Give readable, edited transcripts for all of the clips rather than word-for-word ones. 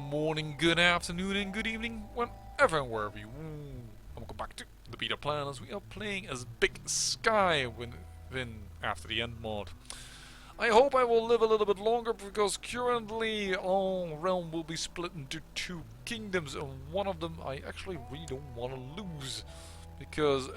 morning, good afternoon, and good evening, whenever and wherever you. Welcome back to the beta plan as we are playing as Big Sky within After the End mod. I hope I will live a little bit longer because currently our realm will be split into two kingdoms, and one of them I actually really don't want to lose. Because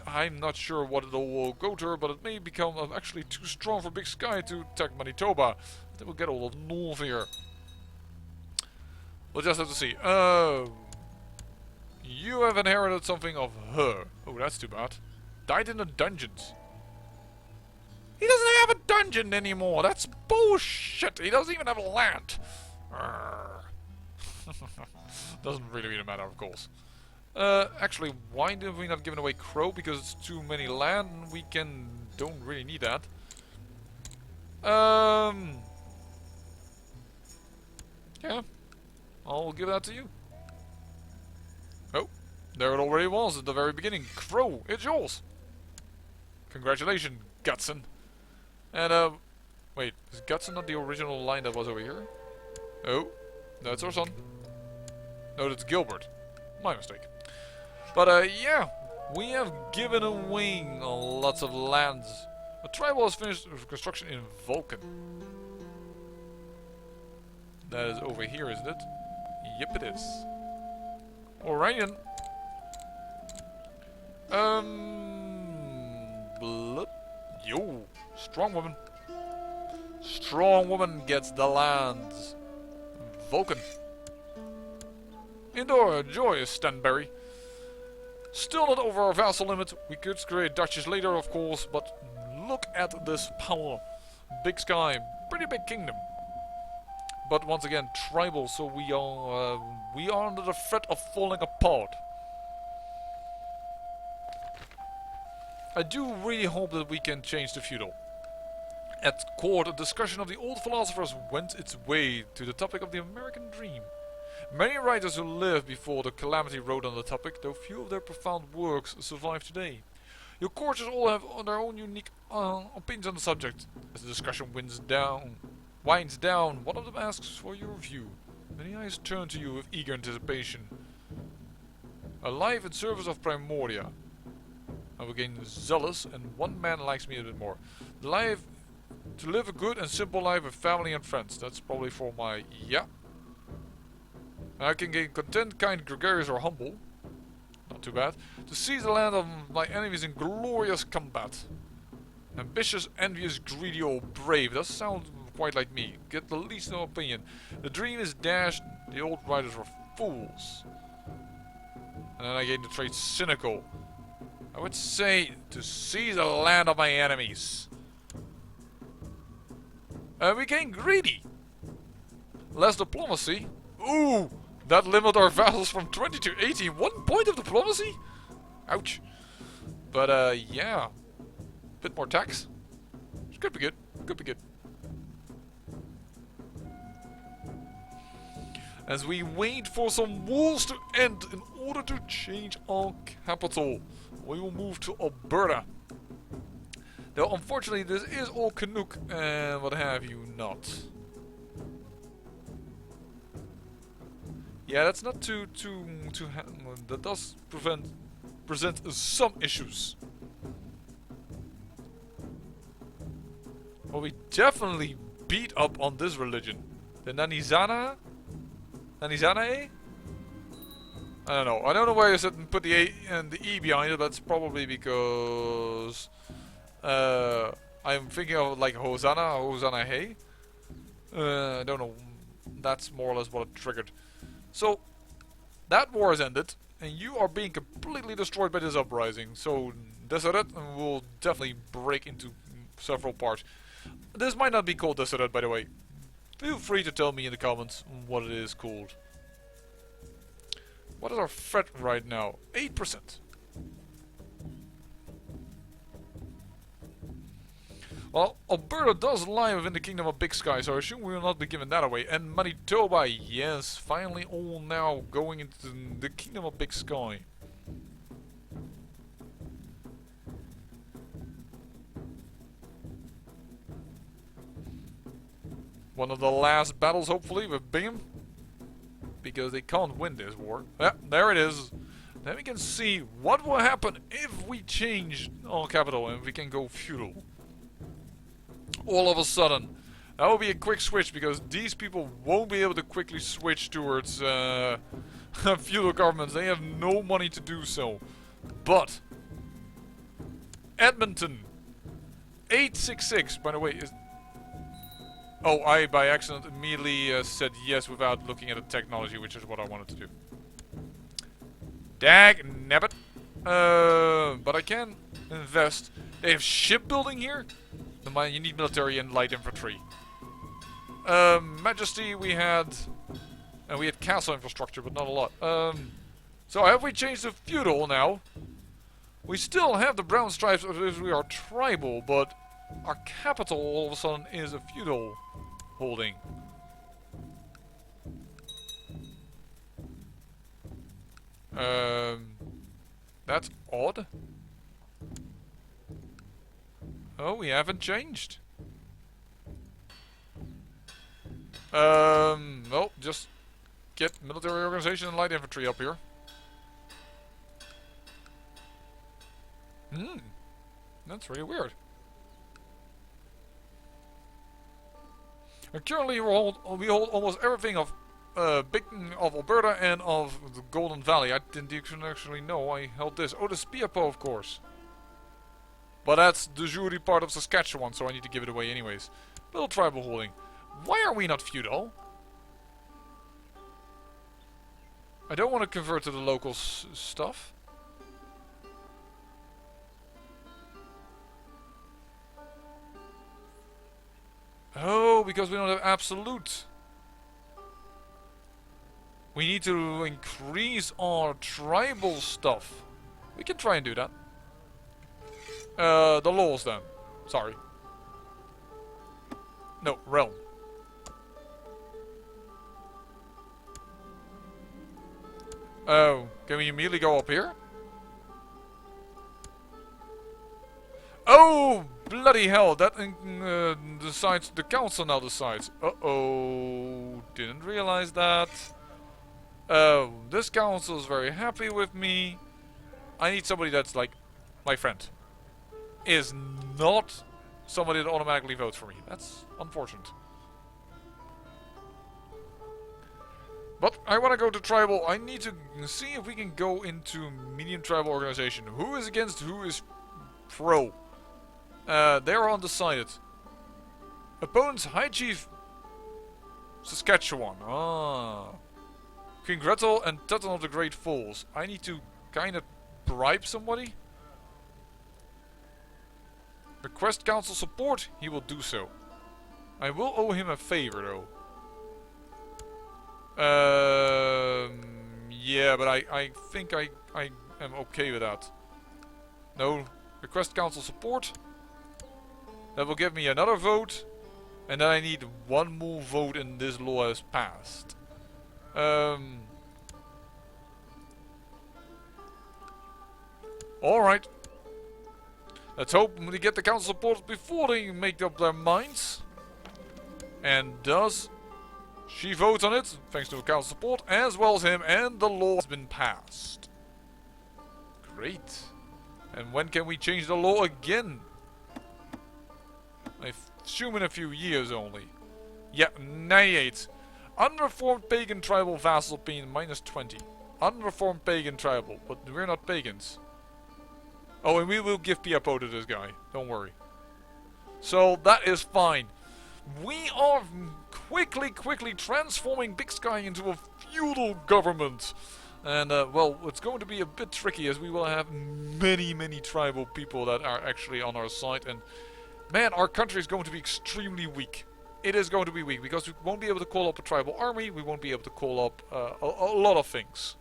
I'm not sure what it all will go to, but it may become actually too strong for Big Sky to attack Manitoba. They will get all of North here. We'll just have to see. You have inherited something of her. Oh, that's too bad. Died in the dungeons. He doesn't have a dungeon anymore. That's bullshit. He doesn't even have a land. Doesn't really matter, of course. Actually, why did we not give away Crow? Because it's too many land and we don't really need that. Yeah. I'll give that to you. Oh, there it already was at the very beginning. Crow, it's yours. Congratulations, Gutson. And, wait, is Gutson not the original line that was over here? Oh, that's our son. No, that's Gilbert. My mistake. But, yeah, we have given away lots of lands. A tribal has finished construction in Vulcan. That is over here, isn't it? Yep, it is. Alright then. Blood. Yo, strong woman. Strong woman gets the lands. Vulcan. Indoor, joyous Stanberry. Still not over our vassal limit. We could create duchies later, of course, but look at this power. Big Sky, pretty big kingdom. But once again, tribal, so we are under the threat of falling apart. I do really hope that we can change the feudal. At court, a discussion of the old philosophers went its way to the topic of the American dream. Many writers who lived before the calamity wrote on the topic, though few of their profound works survive today. Your courtiers all have their own unique opinions on the subject. As the discussion winds down, one of them asks for your view. Many eyes turn to you with eager anticipation. A life in service of Primordia. I will gain zealous, and one man likes me a bit more. To live a good and simple life with family and friends. That's probably for my yeah. I can gain content, kind, gregarious, or humble. Not too bad. To seize the land of my enemies in glorious combat. Ambitious, envious, greedy, or brave. That sounds quite like me. Get the least no opinion. The dream is dashed. The old writers were fools. And then I gained the trait cynical. I would say to seize the land of my enemies. We gain greedy. Less diplomacy. Ooh, that limited our vassals from 20 to 18. 1 point of diplomacy? Ouch. But yeah. Bit more tax. Which could be good. Could be good. As we wait for some wars to end in order to change our capital, we will move to Alberta. Though unfortunately this is all Canuck and what have you not. Yeah, that's not that does present some issues. Well, we definitely beat up on this religion. The Nanizana? Nanizana? I don't know. I don't know why I said put the A and the E behind it. That's probably because I'm thinking of like Hosanna Hey. I don't know. That's more or less what it triggered. So that war has ended, and you are being completely destroyed by this uprising. So Deseret will definitely break into several parts. This might not be called Deseret, by the way. Feel free to tell me in the comments what it is called. What is our threat right now? 8%. Well, Alberta does lie within the kingdom of Big Sky, so I assume we will not be giving that away. And Manitoba, yes, finally all now going into the kingdom of Big Sky. One of the last battles, hopefully, with Bingham. because they can't win this war. Yeah, there it is. Then we can see what will happen if we change our capital and we can go feudal. All of a sudden. That will be a quick switch because these people won't be able to quickly switch towards feudal governments. They have no money to do so. But Edmonton 866, by the way, is... Oh, I by accident immediately said yes without looking at the technology, which is what I wanted to do. Dag nabbit. But I can invest. They have shipbuilding here. You need military and light infantry. Majesty we had... And we had castle infrastructure, but not a lot. So have we changed to feudal now? We still have the brown stripes as we are tribal, but our capital all of a sudden is a feudal holding. That's odd. Oh, we haven't changed. Well, just get military organization and light infantry up here. That's really weird. And currently we hold almost everything of of Alberta and of the Golden Valley. I didn't actually know I held this. Oh, the PoW, of course. But that's the jure part of Saskatchewan, so I need to give it away anyways. Little tribal holding. Why are we not feudal? I don't want to convert to the local stuff. Oh, because we don't have absolute. We need to increase our tribal stuff. We can try and do that. The laws then. Sorry. No, realm. Oh, can we immediately go up here? Oh, bloody hell, that decides, the council now decides. Uh-oh, didn't realize that. Oh, this council is very happy with me. I need somebody that's like my friend. Is not somebody that automatically votes for me. That's unfortunate. But I want to go to tribal. I need to see if we can go into medium tribal organization. Who is against, who is pro? They're undecided. Opponents, High Chief Saskatchewan. Ah. King Gretel and Teton of the Great Falls. I need to kind of bribe somebody. Request council support. He will do so. I will owe him a favor though. Yeah, but I think I am okay with that. No. Request council support. That will give me another vote. And then I need one more vote and this law has passed. Alright. Let's hope we get the council support before they make up their minds. And does she vote on it, thanks to the council support, as well as him, and the law has been passed. Great. And when can we change the law again? I assume in a few years only. Yeah, 98. Unreformed pagan tribal vassal opinion -20. Unreformed pagan tribal, but we're not pagans. Oh, and we will give PoW to this guy. Don't worry. So that is fine. We are quickly transforming Big Sky into a feudal government. And, well, it's going to be a bit tricky as we will have many tribal people that are actually on our side. And, man, our country is going to be extremely weak. It is going to be weak because we won't be able to call up a tribal army. We won't be able to call up a lot of things.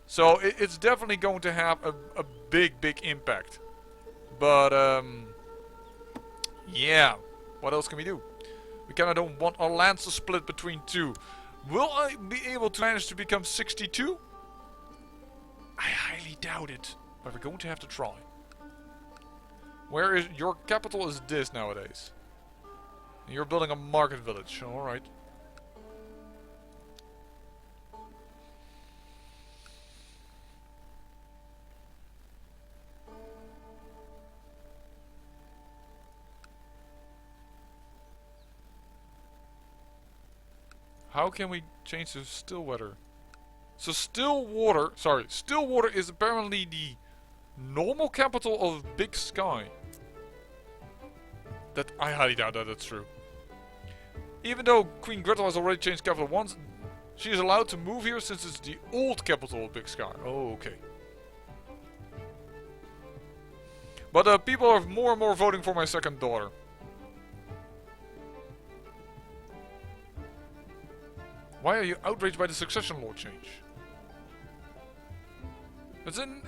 So it's definitely going to have a big impact. But, yeah. What else can we do? We kind of don't want our lands to split between two. Will I be able to manage to become 62? I highly doubt it. But we're going to have to try. Where is your capital? Is this nowadays? You're building a market village. Alright. how can we change to still weather? So Stillwater is apparently the normal capital of Big Sky. That I highly doubt that that's true. Even though Queen Gretel has already changed capital once, she is allowed to move here since it's the old capital of Big Sky. Oh, okay. But people are more and more voting for my second daughter. Why are you outraged by the succession law change? It's an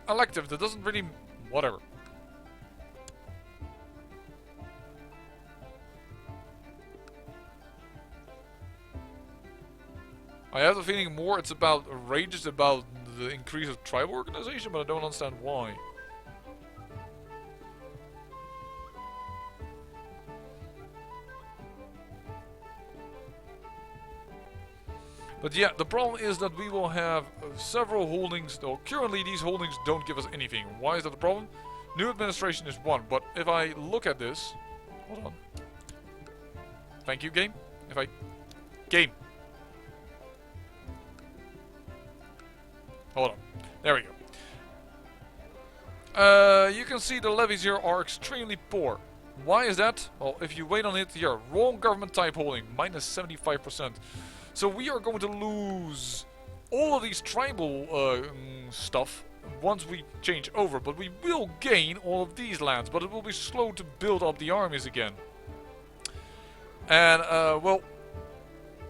elective that doesn't really... whatever. I have the feeling more it's about rage is about the increase of tribal organization, but I don't understand why. But yeah, the problem is that we will have several holdings, though currently these holdings don't give us anything. Why is that the problem? New administration is one, but if I look at this... Hold on. Thank you, game. Game. Hold on. There we go. You can see the levies here are extremely poor. Why is that? Well, if you wait on it here, wrong government type holding, minus 75%. So we are going to lose all of these tribal stuff once we change over. But we will gain all of these lands, but it will be slow to build up the armies again. And, well,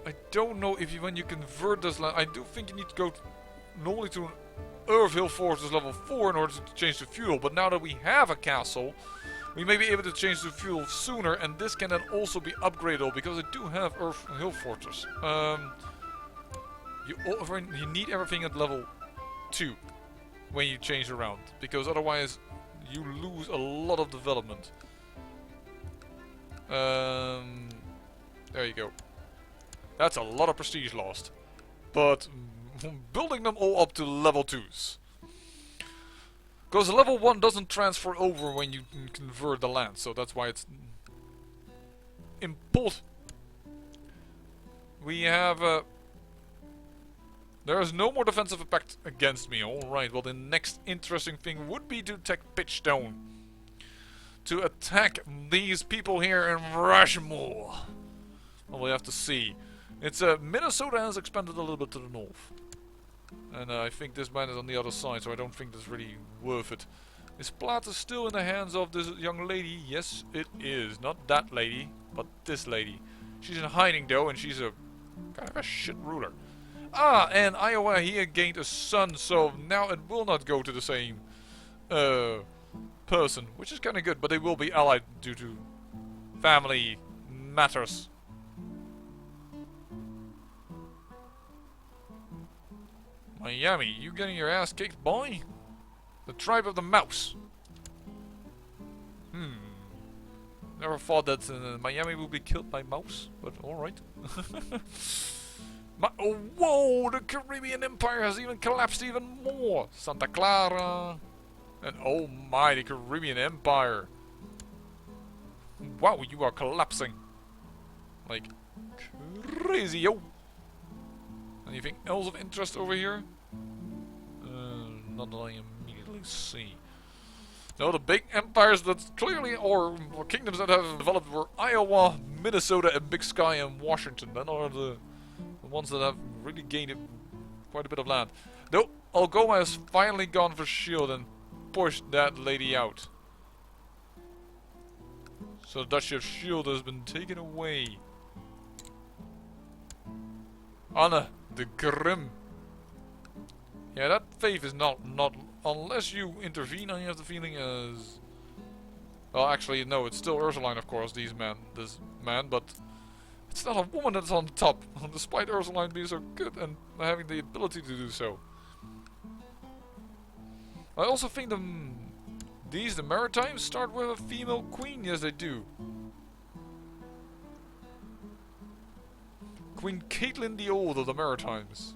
I don't know if when you convert this land, I do think you need to go normally to an Earth Hill Fortress level 4 in order to change to feudal. But now that we have a castle, we may be able to change to feudal sooner, and this can then also be upgradable because I do have Earth Hill Fortress. You need everything at level 2 when you change around, because otherwise you lose a lot of development. There you go. That's a lot of prestige lost. But building them all up to level 2s. Because level 1 doesn't transfer over when you convert the land, so that's why it's important. We have there is no more defensive impact against me. Alright, well the next interesting thing would be to attack Pitchstone. To attack these people here in Rushmore. Well, we have to see. It's Minnesota has expanded a little bit to the north. And I think this man is on the other side, so I don't think that's really worth it. Is Plata still in the hands of this young lady? Yes, it is. Not that lady, but this lady. She's in hiding though, and she's a kind of a shit ruler. Ah, and Iowa here gained a son, so now it will not go to the same person, which is kind of good, but they will be allied due to family matters. Miami, you getting your ass kicked, boy? The tribe of the mouse. Never thought that Miami would be killed by mouse, but alright. Oh, whoa, the Caribbean Empire has even collapsed even more. Santa Clara. And oh my, the Caribbean Empire. Wow, you are collapsing. Like, crazy, yo. Anything else of interest over here? Not that I immediately see. No, the big empires that clearly, or kingdoms that have developed were Iowa, Minnesota, and Big Sky, and Washington. Then are the ones that have really gained quite a bit of land. Though, Algoma has finally gone for shield and pushed that lady out. So the Duchy of Shield has been taken away. Anna, the Grim. Yeah, that faith is not unless you intervene. I have the feeling as well. Actually, no, it's still Ursuline, of course. This man, but it's not a woman that's on top. Despite Ursuline being so good and having the ability to do so. I also think the Maritimes start with a female queen. Yes, they do. Queen Caitlin the Old of the Maritimes.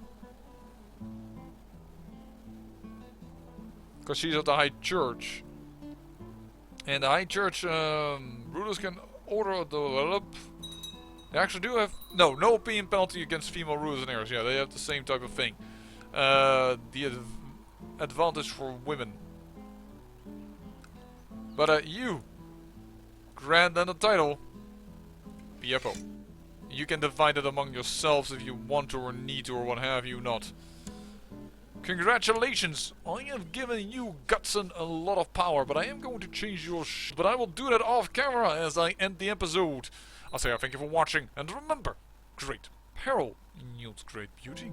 Because she's at the High Church. And the High Church rulers can order develop. They actually do have... No opinion penalty against female rulers and heirs. Yeah, they have the same type of thing. The advantage for women. But you, grant them the title, PFO. You can divide it among yourselves if you want to or need to or what have you not. Congratulations! I have given you, Gutson, a lot of power, but I am going to change your but I will do that off camera as I end the episode. I'll say thank you for watching, and remember, great peril yields great beauty.